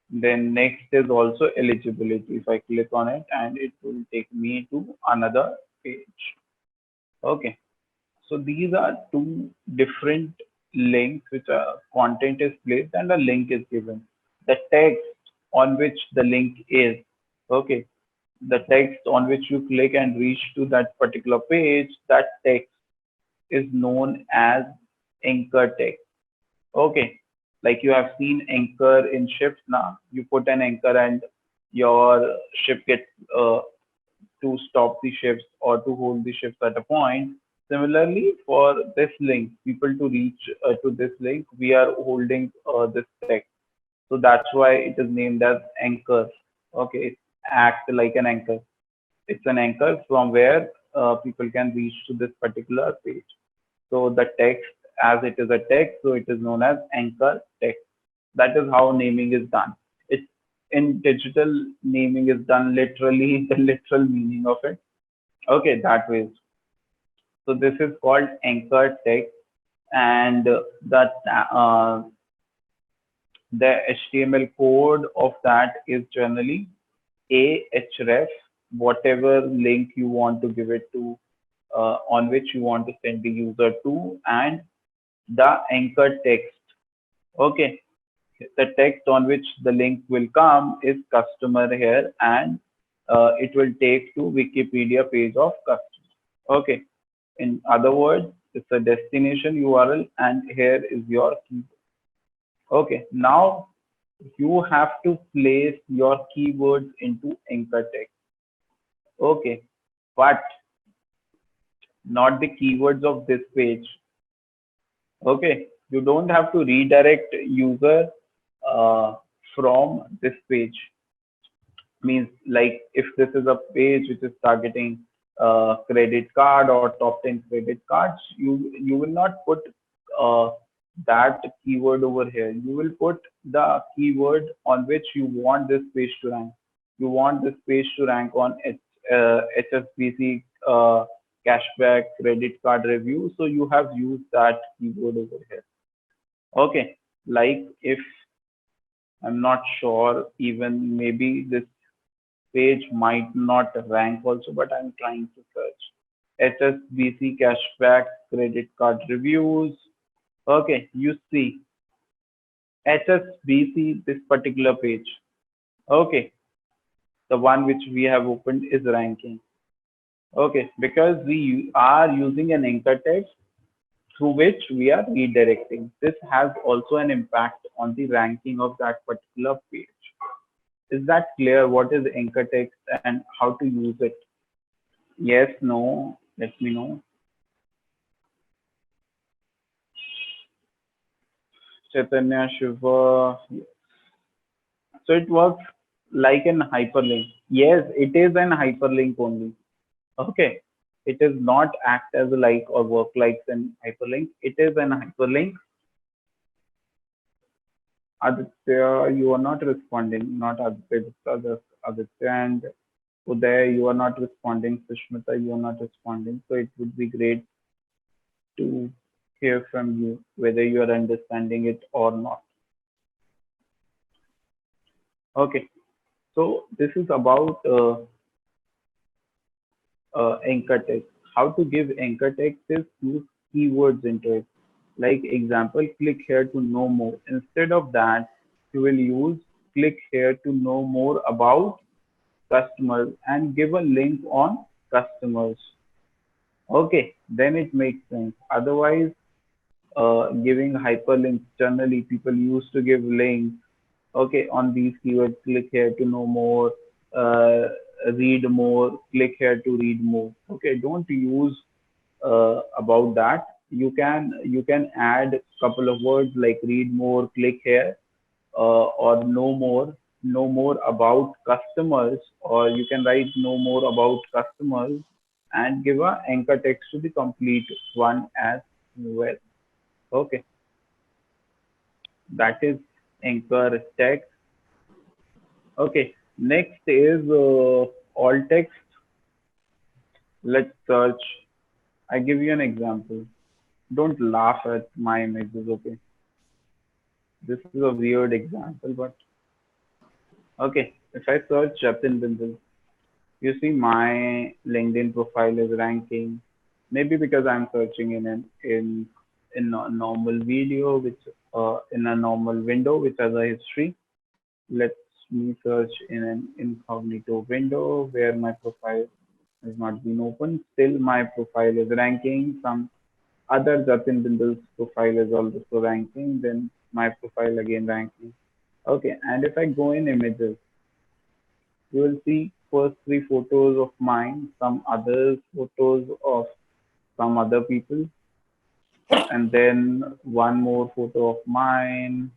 Then next is also eligibility. If I click on it, and it will take me to another page. Okay. So these are two different links which are content is placed and a link is given. The text on which the link is, okay, the text on which you click and reach to that particular page, that text is known as anchor text. Okay, like you have seen anchor in ships now. You put an anchor and your ship gets to stop the ships or to hold the ships at a point. Similarly, for this link, people to reach to this link, we are holding this text. So that's why it is named as anchor. Okay, it act like an anchor. It's an anchor from where people can reach to this particular page. So the text, as it is a text, so it is known as anchor text. That is how naming is done. It's in digital naming is done literally the literal meaning of it. Okay, that way. So this is called anchor text, and that the HTML code of that is generally href, whatever link you want to give it to, on which you want to send the user to, and the anchor text. Okay, the text on which the link will come is customer here, and it will take to Wikipedia page of customer. Okay, in other words, it's a destination URL, and here is your key. Okay, now you have to place your keywords into anchor text. Okay, but not the keywords of this page. Okay, you don't have to redirect user uh, from this page. Means like if this is a page which is targeting credit card or top 10 credit cards, you will not put uh, that keyword over here. You will put the keyword on which you want this page to rank. You want this page to rank on HSBC cashback credit card review. So you have used that keyword over here. Okay, like if I'm not sure, even maybe this page might not rank also, but I'm trying to search HSBC cashback credit card reviews. Okay, you see HSBC, this particular page. Okay, the one which we have opened is ranking. Okay, because we are using an anchor text through which we are redirecting. This has also an impact on the ranking of that particular page. Is that clear? What is anchor text and how to use it? Yes, no, let me know. Chaitanya, Shiva. So it works like an hyperlink. Yes, it is an hyperlink only. Okay. It is not act as a like or work like an hyperlink. It is an hyperlink. Aditya, you are not responding. Not Aditya, others. Aditya and Uday, you are not responding. Sushmita, you are not responding. So it would be great to hear from you whether you are understanding it or not. Okay, so this is about anchor text. How to give anchor text is use keywords into it. Like example, click here to know more. Instead of that, you will use click here to know more about customers and give a link on customers. Okay, then it makes sense. Otherwise, giving hyperlinks, generally people used to give links. Okay, on these keywords, click here to know more, uh, read more, click here to read more. Okay, don't use about that. You can add couple of words like read more, click here, or know more about customers, or you can write know more about customers and give a anchor text to the complete one as well. Okay, that is anchor text. Okay, next is alt text. Let's search. I give you an example. Don't laugh at my images, okay? This is a weird example, but Okay, if I search Jatin Bindal, you see my LinkedIn profile is ranking. Maybe because I'm searching in a normal video, which in a normal window which has a history. Let me search in an incognito window where my profile has not been opened. Still, my profile is ranking. Some other Jatin Bindal's profile is also ranking. Then my profile again ranking. Okay, and if I go in images, you will see first three photos of mine, some other photos of some other people, and then one more photo of mine.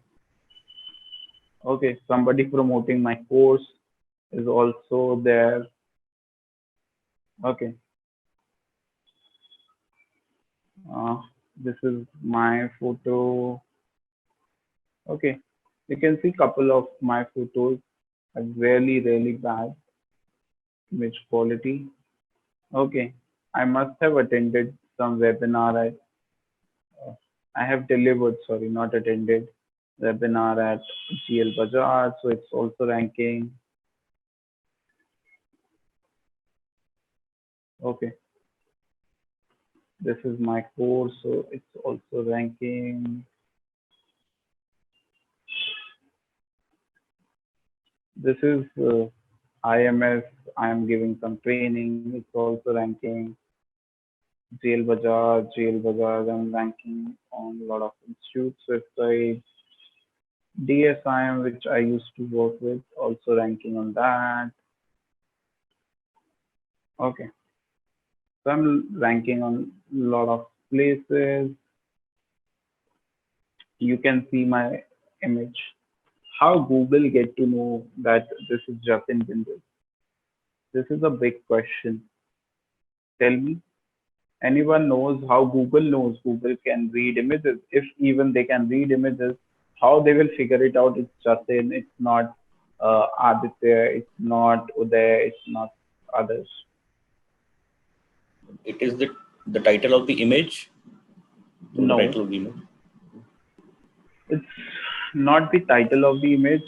Okay, somebody promoting my course is also there. Okay, uh, this is my photo. Okay, you can see couple of my photos are really bad image quality. Okay, I must have attended some webinar. I have delivered, sorry, not attended webinar at GL Bazaar, so it's also ranking. Okay, this is my course, so it's also ranking. This is IMS. I am giving some training. It's also ranking. GL Bazaar. I'm ranking on a lot of institutes websites. DSIM, which I used to work with, also ranking on that. Okay, so I'm ranking on a lot of places. You can see my image. How Google get to know that this is Jatin Bindal? This is a big question. Tell me, anyone knows how Google knows Google can read images? If even they can read images, how they will figure it out? It's Jatin, it's not Aditya, it's not Uday, it's not others. It is the title of the image. The No, title of the image. it's not the title of the image.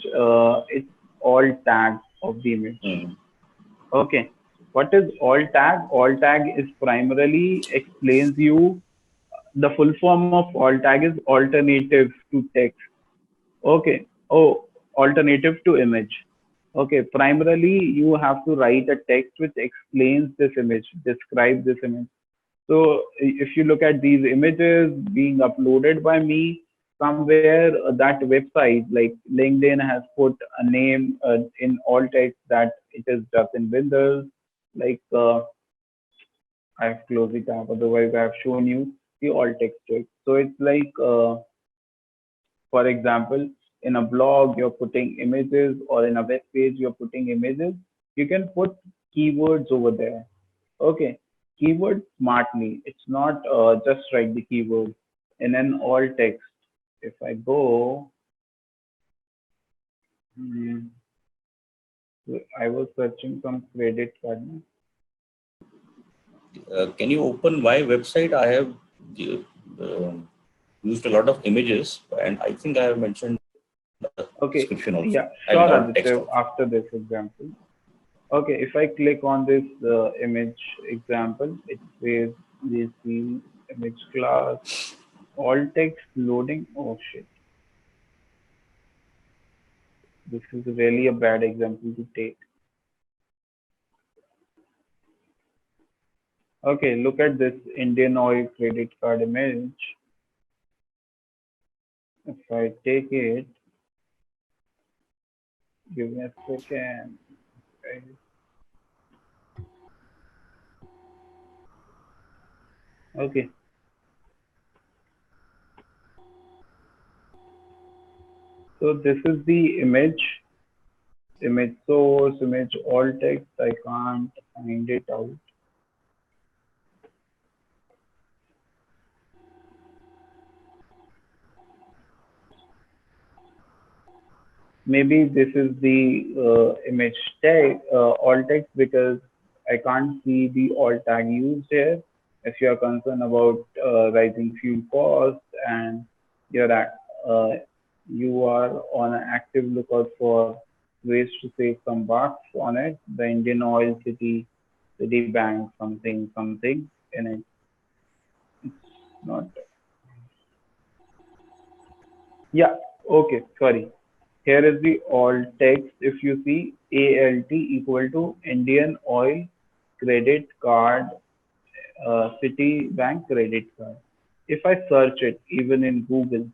It's all tag of the image. Mm. Okay. What is alt tag? Alt tag is primarily explains you the full form of alt tag is alternative to text. Okay. Oh, alternative to image. Okay. Primarily, you have to write a text which explains this image, describe this image. So if you look at these images being uploaded by me, somewhere that website like LinkedIn has put a name in all text that it is Jatin Bindal. Like I have closed it up, otherwise I have shown you the all text text. So it's like, for example, in a blog you're putting images, or in a web page you're putting images. You can put keywords over there. Okay, keyword smartly. It's not just write the keyword in an all text. If I go, hmm, I was searching some credit card. Can you open my website? I have uh, used a lot of images, and I think I have mentioned Okay, description also yeah, and sure, all text Aditya. also. After this example, okay, if I click on this image example, it says this the image class, all text loading. Oh shit, this is really a bad example to take. Okay, look at this Indian Oil credit card image. If I take it, give me a second. Okay, okay. So this is the image source, image alt text. I can't find it out. Maybe this is the image tag, alt text, because I can't see the alt tag used here. If you are concerned about rising fuel costs and you're at, you are on an active lookout for ways to save some bucks on it. The Indian Oil City, Citibank, something, something in it. It's not, yeah, okay, sorry. Here is the alt text. If you see ALT equal to Indian Oil Credit Card, Citibank Credit Card. If I search it even in Google,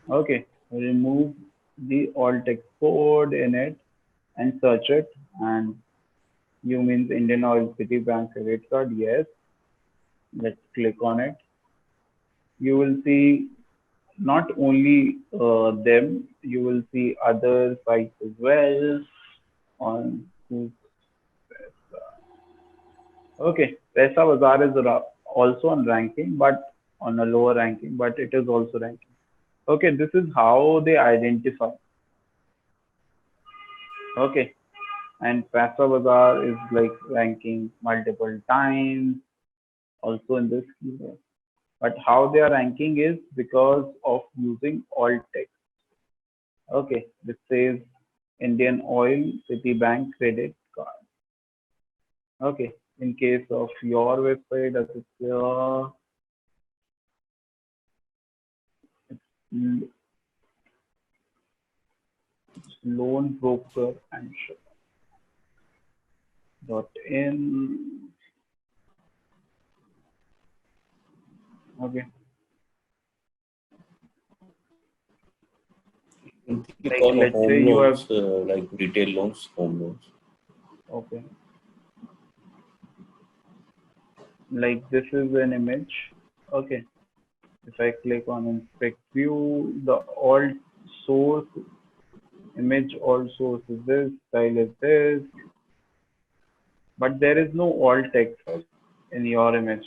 okay, remove the alt text code in it and search it, and you means Indian Oil Citibank Credit Card. Yes, let's click on it. You will see not only them, you will see other sites as well on who's okay. 𝐵𝒆𝒂𝒂 is also on ranking, but on a lower ranking, but it is also ranking. Okay, this is how they identify. Okay, and 𝐵𝒆𝒂𝒂 is like ranking multiple times also in this keyword. But how they are ranking is because of using alt text. Okay, this says Indian Oil Citibank Credit Card. Okay, in case of your website, as it's loan broker and .in. Okay, You can like call let's say home you have, loans, like retail loans, home loans. okay, like this is an image. Okay, if I click on inspect view, the alt source image alt source is this, style is this, but there is no alt text in your image.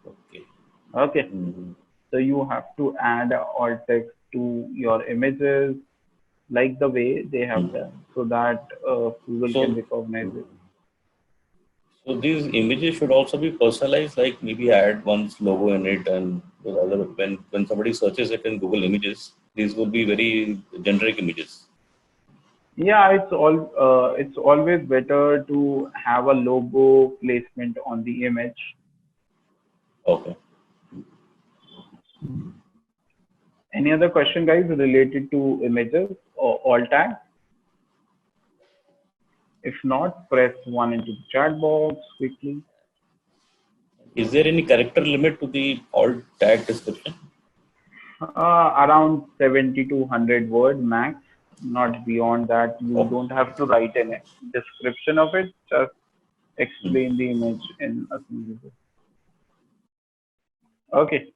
Okay. Okay, Mhm. so you have to add alt text to your images like the way they have Mhm. done so that Google can So, recognize it. so these images should also be personalized, like maybe add one's logo in it, and the other when somebody searches it in Google Images, these will be very generic images. Yeah, it's always better to have a logo placement on the image. Okay. Any other question, guys, related to images or alt tag? If not, press one into the chat box quickly. Is there any character limit to the alt tag description? Around 70 to 100 word max, not beyond that. You Okay. don't have to write a description of it, just Mhm. explain the image in a single word. Okay,